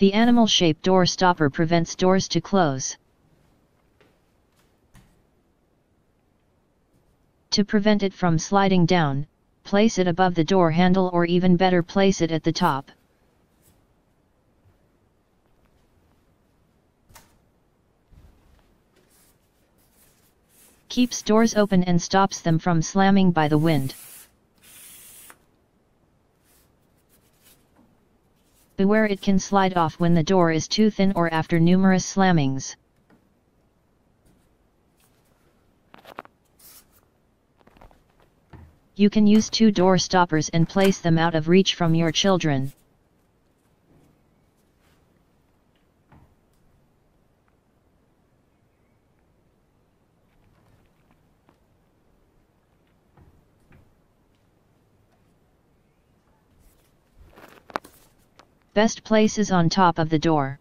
The animal-shaped door stopper prevents doors to close. To prevent it from sliding down, place it above the door handle, or even better, place it at the top. Keeps doors open and stops them from slamming by the wind. Beware, it can slide off when the door is too thin or after numerous slammings. You can use 2 door stoppers and place them out of reach from your children. Best place is on top of the door.